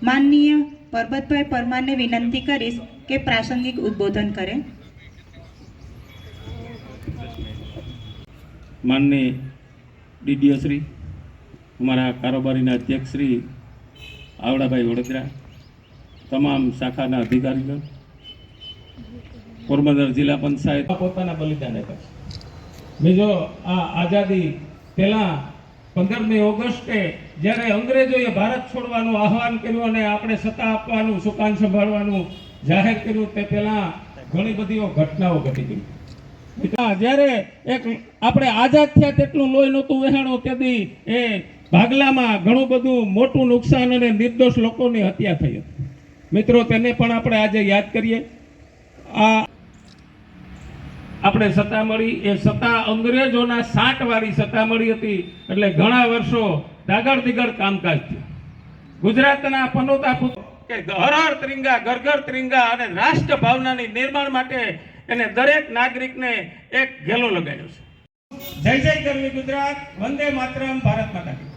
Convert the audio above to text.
માનનીય પરબતભાઈ પરમારને વિનંતી કરીશ કે પ્રાસંગિક ઉદ્બોધન કરે। માનનીય ડીડીઓ શ્રી, અમારા કારોબારીના અધ્યક્ષ શ્રી આવડાભાઈ વડોદરા, તમામ શાખાના અધિકારીઓ, પોરબંદર જિલ્લા પંચાયત પોતાના બલિદાન આપ્યા છે। બીજો આ આઝાદી પહેલા 15મી ઓગસ્ટે જ્યારે અંગ્રેજોએ ભારત છોડવાનું આહવાન કર્યું અને આપણે સત્તા આપવાનું, સુકાન સંભાળવાનું જાહેર કર્યું, તે પહેલા ઘણી બધી ઘટનાઓ ઘટી ગઈ। જ્યારે એક આપણે આઝાદ થયા તેટલું લોહી નહોતું વહેણું, તેથી એ ભાગલામાં ઘણું બધું મોટું નુકસાન અને નિર્દોષ લોકોની હત્યા થઈ હતી। મિત્રો, તેને પણ આપણે આજે યાદ કરીએ। આ આપણે સત્તા મળી, એ સત્તા અંગ્રેજોના 60 વાળી સત્તા મળી હતી, એટલે ઘણા વર્ષો દાગડ દિગડ કામકાજ થયું। ગુજરાતના પનોતા કે હર હર ત્રિંગા, ઘર ઘર ત્રિંગા અને રાષ્ટ્ર ભાવનાની નિર્માણ માટે એને દરેક નાગરિકને એક ઘેલો લગાડ્યો છે। જય જય ગરવી ગુજરાત, વંદે માતરમ, ભારત માતા કી।